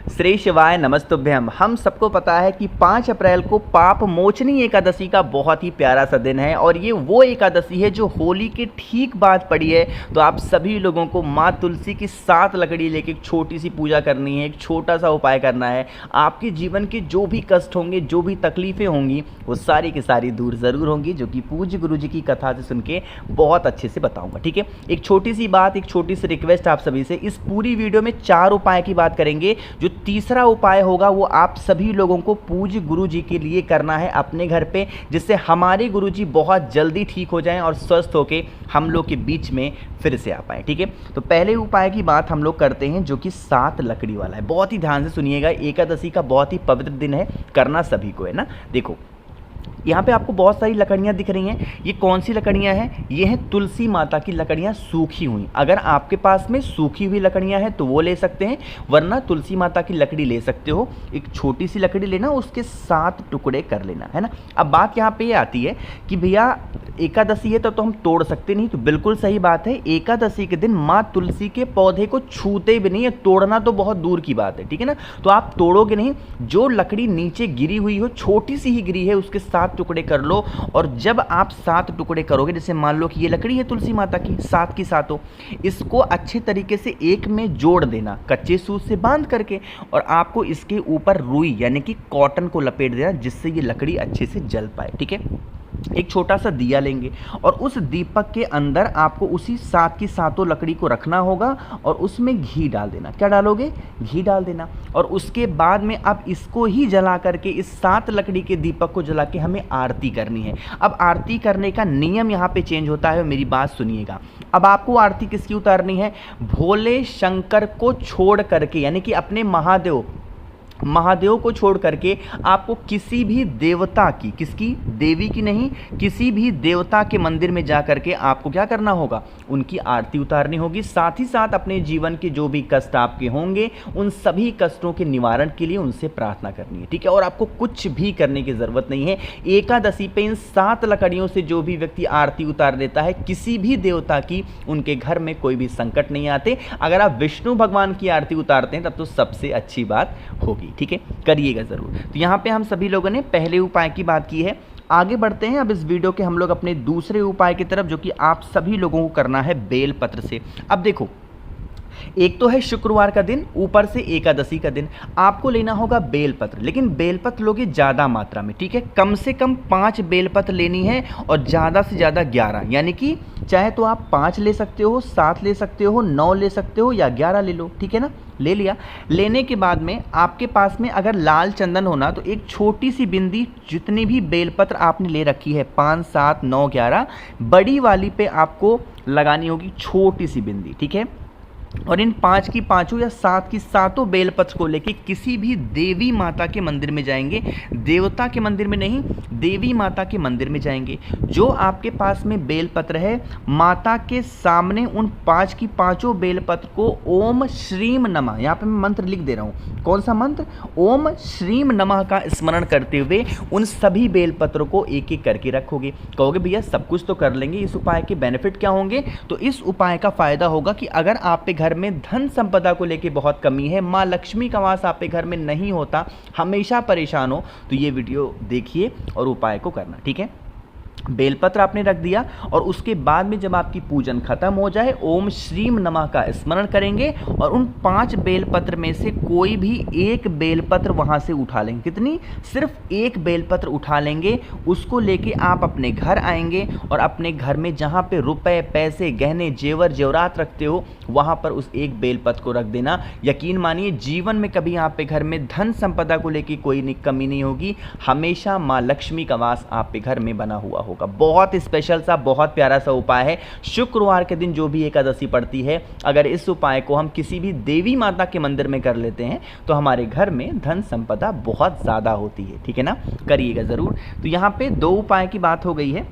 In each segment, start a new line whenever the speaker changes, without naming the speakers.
श्री शिवाय नमस्तुभ्यम। हम सबको पता है कि 5 अप्रैल को पाप मोचनी एकादशी का बहुत ही प्यारा सा दिन है और ये वो एकादशी है जो होली के ठीक बाद पड़ी है। तो आप सभी लोगों को माँ तुलसी की 7 लकड़ी लेके एक छोटी सी पूजा करनी है, एक छोटा सा उपाय करना है। आपके जीवन के जो भी कष्ट होंगे, जो भी तकलीफ़ें होंगी, वो सारी की सारी दूर ज़रूर होंगी, जो कि पूज्य गुरु जी की कथा से सुन के बहुत अच्छे से बताऊँगा। ठीक है, एक छोटी सी बात, एक छोटी सी रिक्वेस्ट आप सभी से। इस पूरी वीडियो में 4 उपाय की बात करेंगे। जो तीसरा उपाय होगा वो आप सभी लोगों को पूज्य गुरु जी के लिए करना है अपने घर पे, जिससे हमारे गुरु जी बहुत जल्दी ठीक हो जाएं और स्वस्थ होके हम लोग के बीच में फिर से आ पाए। ठीक है, तो पहले उपाय की बात हम लोग करते हैं जो कि 7 लकड़ी वाला है। बहुत ही ध्यान से सुनिएगा, एकादशी का बहुत ही पवित्र दिन है, करना सभी को है ना। देखो यहाँ पे आपको बहुत सारी लकड़ियाँ दिख रही हैं। ये कौन सी लकड़ियाँ हैं? ये हैं तुलसी माता की लकड़ियाँ सूखी हुई। अगर आपके पास में सूखी हुई लकड़ियाँ हैं तो वो ले सकते हैं, वरना तुलसी माता की लकड़ी ले सकते हो। एक छोटी सी लकड़ी लेना, उसके 7 टुकड़े कर लेना, है ना। अब बात यहाँ पे ये आती है कि भैया एकादशी है तो हम तोड़ सकते नहीं। तो बिल्कुल सही बात है, एकादशी के दिन माँ तुलसी के पौधे को छूते भी नहीं है, तोड़ना तो बहुत दूर की बात है। ठीक है ना, तो आप तोड़ोगे नहीं। जो लकड़ी नीचे गिरी हुई हो, छोटी सी ही गिरी है, उसके 7 टुकड़े कर लो। और जब आप 7 टुकड़े करोगे, जैसे मान लो कि ये लकड़ी है तुलसी माता की 7 की 7, इसको अच्छे तरीके से एक में जोड़ देना कच्चे सूत से बांध करके, और आपको इसके ऊपर रुई यानी कि कॉटन को लपेट देना, जिससे ये लकड़ी अच्छे से जल पाए। ठीक है, एक छोटा सा दिया लेंगे और उस दीपक के अंदर आपको उसी 7 की 7 लकड़ी को रखना होगा और उसमें घी डाल देना। क्या डालोगे? घी डाल देना। और उसके बाद में अब इसको ही जला करके, इस 7 लकड़ी के दीपक को जला के हमें आरती करनी है। अब आरती करने का नियम यहाँ पे चेंज होता है, मेरी बात सुनिएगा। अब आपको आरती किसकी उतारनी है? भोले शंकर को छोड़ करके, यानी कि अपने महादेव को छोड़ करके आपको किसी भी देवता की, किसकी? देवी की नहीं, किसी भी देवता के मंदिर में जा करके आपको क्या करना होगा? उनकी आरती उतारनी होगी। साथ ही साथ अपने जीवन के जो भी कष्ट आपके होंगे, उन सभी कष्टों के निवारण के लिए उनसे प्रार्थना करनी है। ठीक है, और आपको कुछ भी करने की ज़रूरत नहीं है। एकादशी पे इन 7 लकड़ियों से जो भी व्यक्ति आरती उतार देता है किसी भी देवता की, उनके घर में कोई भी संकट नहीं आते। अगर आप विष्णु भगवान की आरती उतारते हैं तब तो सबसे अच्छी बात होगी। ठीक है, करिएगा ज़रूर। तो यहाँ पे हम सभी लोगों ने पहले उपाय की बात की है। आगे बढ़ते हैं अब इस वीडियो के हम लोग अपने दूसरे उपाय की तरफ, जो कि आप सभी लोगों को करना है बेलपत्र से। अब देखो, एक तो है शुक्रवार का दिन, ऊपर से एकादशी का दिन, आपको लेना होगा बेलपत्र। लेकिन बेलपत्र लोगे ज़्यादा मात्रा में। ठीक है, कम से कम 5 बेलपत्र लेनी है और ज़्यादा से ज़्यादा 11, यानी कि चाहे तो आप 5 ले सकते हो, 7 ले सकते हो, 9 ले सकते हो या 11 ले लो। ठीक है ना, ले लिया। लेने के बाद में आपके पास में अगर लाल चंदन होना तो एक छोटी सी बिंदी, जितनी भी बेलपत्र आपने ले रखी है 5, 7, 9, 11, बड़ी वाली पे आपको लगानी होगी छोटी सी बिंदी। ठीक है, और इन 5 की 5 या 7 की 7 बेलपत्र को लेके किसी भी देवी माता के मंदिर में जाएंगे। देवता के मंदिर में नहीं, देवी माता के मंदिर में जाएंगे। जो आपके पास में बेलपत्र है, माता के सामने उन 5 की 5 बेलपत्र को ओम श्रीम नमः, यहाँ पे मैं मंत्र लिख दे रहा हूँ। कौन सा मंत्र? ओम श्रीम नमः का स्मरण करते हुए उन सभी बेलपत्रों को एक एक करके रखोगे। कहोगे भैया सब कुछ तो कर लेंगे, इस उपाय के बेनिफिट क्या होंगे? तो इस उपाय का फायदा होगा कि अगर आप पे घर में धन संपदा को लेके बहुत कमी है, माँ लक्ष्मी का वास आप पे घर में नहीं होता, हमेशा परेशान हो, तो ये वीडियो देखिए और उपाय को करना। ठीक है, बेलपत्र आपने रख दिया और उसके बाद में जब आपकी पूजन खत्म हो जाए, ओम श्रीम नमः का स्मरण करेंगे और उन 5 बेलपत्र में से कोई भी एक बेलपत्र वहां से उठा लेंगे। कितनी? सिर्फ एक बेलपत्र उठा लेंगे। उसको लेके आप अपने घर आएंगे और अपने घर में जहां पे रुपए, पैसे, गहने, जेवर जेवरात रखते हो, वहां पर उस एक बेलपत्र को रख देना। यकीन मानिए, जीवन में कभी आप पे घर में धन संपदा को लेके कोई कमी नहीं होगी। हमेशा माँ लक्ष्मी का वास आप पे घर में बना हुआ होगा। बहुत स्पेशल सा, बहुत प्यारा सा उपाय है। शुक्रवार के दिन जो भी एकादशी पड़ती है, अगर इस उपाय को हम किसी भी देवी माता के मंदिर में कर लेते हैं तो हमारे घर में धन संपदा बहुत ज़्यादा होती है। ठीक है ना, करिएगा ज़रूर। तो यहाँ पे 2 उपाय की बात हो गई है।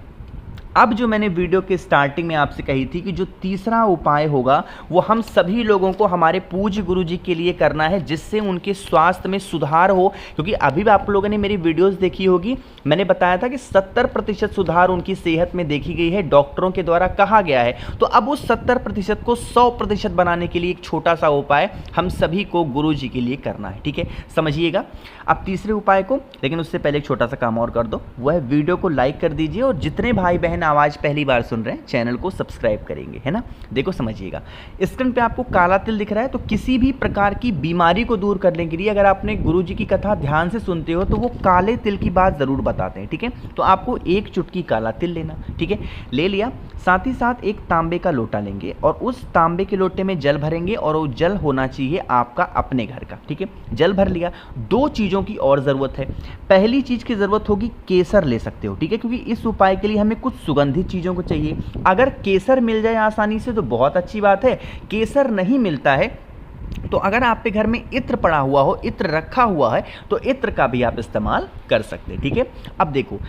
अब जो मैंने वीडियो के स्टार्टिंग में आपसे कही थी कि जो तीसरा उपाय होगा वो हम सभी लोगों को हमारे पूज्य गुरु जी के लिए करना है, जिससे उनके स्वास्थ्य में सुधार हो। क्योंकि अभी भी आप लोगों ने मेरी वीडियोस देखी होगी, मैंने बताया था कि 70% सुधार उनकी सेहत में देखी गई है, डॉक्टरों के द्वारा कहा गया है। तो अब उस 70% को 100% बनाने के लिए एक छोटा सा उपाय हम सभी को गुरु जी के लिए करना है। ठीक है, समझिएगा अब तीसरे उपाय को। लेकिन उससे पहले एक छोटा सा काम और कर दो, वह वीडियो को लाइक कर दीजिए और जितने भाई बहन आवाज़ पहली बार सुन रहे हैं चैनल को सब्सक्राइब करेंगे, है ना। देखो समझिएगा, स्क्रीन पे आपको काला तिल दिख रहा है, तो किसी भी प्रकार की बीमारी को दूर करने के लिए अगर आपने गुरुजी की कथा ध्यान से सुनते हो तो वो काले तिल की बात ज़रूर बताते हैं। ठीक है, तो आपको एक चुटकी काला तिल लेना, ठीक है, ले लिया। साथ ही साथ एक तांबे का लोटा लेंगे और उस तांबे के लोटे में जल भरेंगे और वो जल होना चाहिए आपका अपने घर का। ठीक है, जल भर लिया। दो चीज़ों की और ज़रूरत है। पहली चीज़ की ज़रूरत होगी केसर ले सकते हो, ठीक है, क्योंकि इस उपाय के लिए हमें कुछ सुगंधित चीज़ों को चाहिए। अगर केसर मिल जाए आसानी से तो बहुत अच्छी बात है। केसर नहीं मिलता है तो अगर आपके घर में इत्र पड़ा हुआ हो, इत्र रखा हुआ है, तो इत्र का भी आप इस्तेमाल कर सकते हैं। ठीक है, अब देखो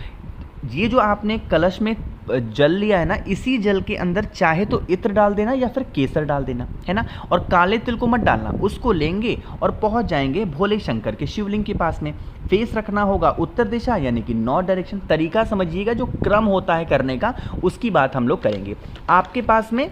ये जो आपने कलश में जल लिया है ना, इसी जल के अंदर चाहे तो इत्र डाल देना या फिर केसर डाल देना, है ना। और काले तिल को मत डालना, उसको लेंगे और पहुंच जाएंगे भोले शंकर के शिवलिंग के पास में। फेस रखना होगा उत्तर दिशा यानी कि नॉर्थ डायरेक्शन। तरीका समझिएगा, जो क्रम होता है करने का उसकी बात हम लोग करेंगे। आपके पास में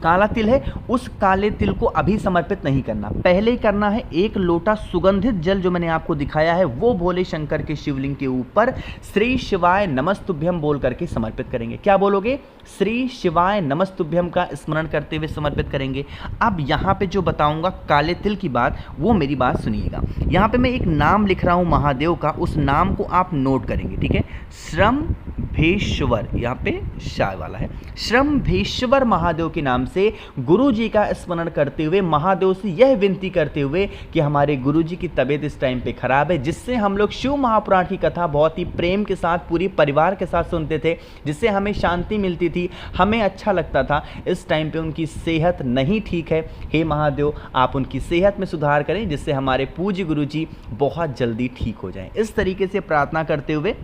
काला तिल है, उस काले तिल को अभी समर्पित नहीं करना, पहले ही करना है एक लोटा सुगंधित जल जो मैंने आपको दिखाया है वो भोले शंकर के शिवलिंग के ऊपर श्री शिवाय नमस्तुभ्यम बोल करके समर्पित करेंगे। क्या बोलोगे? श्री शिवाय नमस्तुभ्यम का स्मरण करते हुए समर्पित करेंगे। अब यहाँ पे जो बताऊंगा काले तिल की बात, वो मेरी बात सुनिएगा। यहाँ पे मैं एक नाम लिख रहा हूँ महादेव का, उस नाम को आप नोट करेंगे, ठीक है। श्रम्भेश्वर, यहाँ पे शाय वाला है, श्रम्भेश्वर महादेव के नाम से गुरु जी का स्मरण करते हुए महादेव से यह विनती करते हुए कि हमारे गुरु जी की तबीयत इस टाइम पे खराब है, जिससे हम लोग शिव महापुराण की कथा बहुत ही प्रेम के साथ पूरी परिवार के साथ सुनते थे, जिससे हमें शांति मिलती थी, हमें अच्छा लगता था। इस टाइम पे उनकी सेहत नहीं ठीक है, हे महादेव आप उनकी सेहत में सुधार करें, जिससे हमारे पूज्य गुरु जी बहुत जल्दी ठीक हो जाएं। इस तरीके से प्रार्थना करते हुए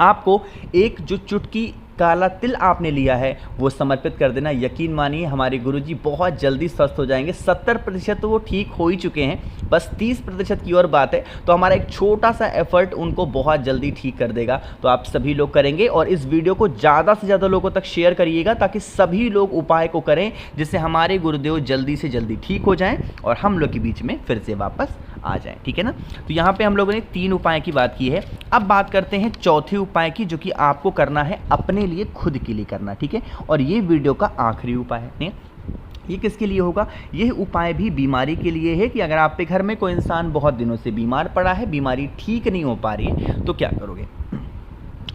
आपको एक जो चुटकी काला तिल आपने लिया है वो समर्पित कर देना। यकीन मानिए हमारे गुरुजी बहुत जल्दी स्वस्थ हो जाएंगे। 70% तो वो ठीक हो ही चुके हैं, बस 30% की और बात है। तो हमारा एक छोटा सा एफर्ट उनको बहुत जल्दी ठीक कर देगा। तो आप सभी लोग करेंगे और इस वीडियो को ज़्यादा से ज़्यादा लोगों तक शेयर करिएगा, ताकि सभी लोग उपाय को करें, जिससे हमारे गुरुदेव जल्दी से जल्दी ठीक हो जाएँ और हम लोग के बीच में फिर से वापस आ जाए, ठीक है ना। तो यहाँ पे हम लोगों ने 3 उपाय की बात की है। अब बात करते हैं चौथे उपाय की, जो कि आपको करना है अपने लिए, खुद के लिए करना, ठीक है। और ये वीडियो का आखिरी उपाय है। ये किसके लिए होगा? यह उपाय भी बीमारी के लिए है कि अगर आपके घर में कोई इंसान बहुत दिनों से बीमार पड़ा है, बीमारी ठीक नहीं हो पा रही है, तो क्या करोगे?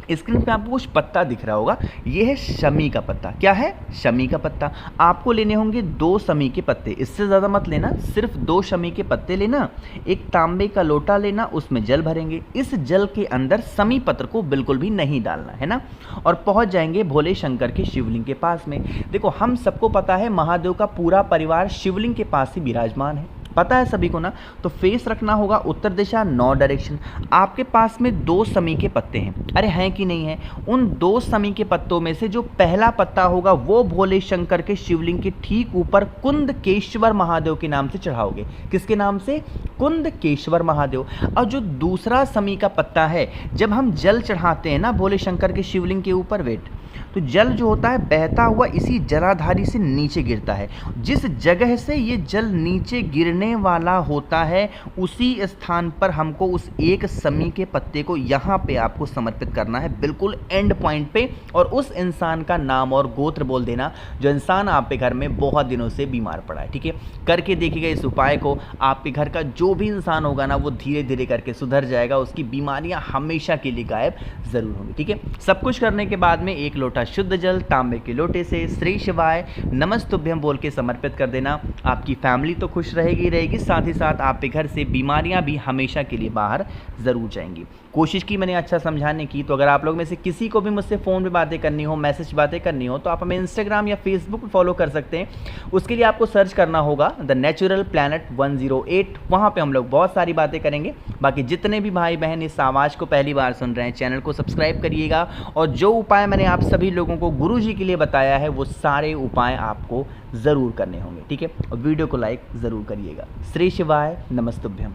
स्क्रीन पे आपको कुछ पत्ता दिख रहा होगा, ये है शमी का पत्ता। क्या है? शमी का पत्ता। आपको लेने होंगे 2 शमी के पत्ते, इससे ज़्यादा मत लेना, सिर्फ 2 शमी के पत्ते लेना। एक तांबे का लोटा लेना, उसमें जल भरेंगे। इस जल के अंदर शमी पत्र को बिल्कुल भी नहीं डालना है ना, और पहुंच जाएंगे भोले शंकर के शिवलिंग के पास में। देखो हम सबको पता है महादेव का पूरा परिवार शिवलिंग के पास ही विराजमान है, पता है सभी को ना। तो फेस रखना होगा उत्तर दिशा, नॉर्थ डायरेक्शन। आपके पास में 2 शमी के पत्ते हैं, अरे हैं कि नहीं है? उन 2 शमी के पत्तों में से जो पहला पत्ता होगा वो भोले शंकर के शिवलिंग के ठीक ऊपर कुंदकेश्वर महादेव के नाम से चढ़ाओगे। किसके नाम से? कुंदकेश्वर महादेव। और जो दूसरा शमी का पत्ता है, जब हम जल चढ़ाते हैं ना भोले शंकर के शिवलिंग के ऊपर, वेट, तो जल जो होता है बहता हुआ इसी जलाधारी से नीचे गिरता है। जिस जगह से ये जल नीचे गिरने वाला होता है, उसी स्थान पर हमको उस एक शमी के पत्ते को यहाँ पे आपको समर्पित करना है, बिल्कुल एंड पॉइंट पे। और उस इंसान का नाम और गोत्र बोल देना, जो इंसान आपके घर में बहुत दिनों से बीमार पड़ा है, ठीक है। करके देखिएगा इस उपाय को, आपके घर का जो भी इंसान होगा ना, वो धीरे धीरे करके सुधर जाएगा, उसकी बीमारियाँ हमेशा के लिए गायब ज़रूर होंगी, ठीक है। सब कुछ करने के बाद में एक लोटा शुद्ध जल तांबे के लोटे से श्री शिवाय नमस्तुभ्यम बोल के समर्पित कर देना। आपकी फैमिली तो खुश रहेगी, साथ ही साथ आपके घर से बीमारियां भी हमेशा के लिए बाहर ज़रूर जाएंगी। कोशिश की मैंने अच्छा समझाने की। तो अगर आप लोग में से किसी को भी मुझसे फ़ोन पे बातें करनी हो, मैसेज बातें करनी हो, तो आप हमें इंस्टाग्राम या फेसबुक पे फॉलो कर सकते हैं। उसके लिए आपको सर्च करना होगा द नेचुरल प्लैनेट 108। वहाँ पे हम लोग बहुत सारी बातें करेंगे। बाकी जितने भी भाई बहन इस आवाज़ को पहली बार सुन रहे हैं, चैनल को सब्सक्राइब करिएगा। और जो उपाय मैंने आप सभी लोगों को गुरुजी के लिए बताया है, वो सारे उपाय आपको ज़रूर करने होंगे, ठीक है। और वीडियो को लाइक ज़रूर करिएगा। श्री शिवाय नमस्तुभ्यम।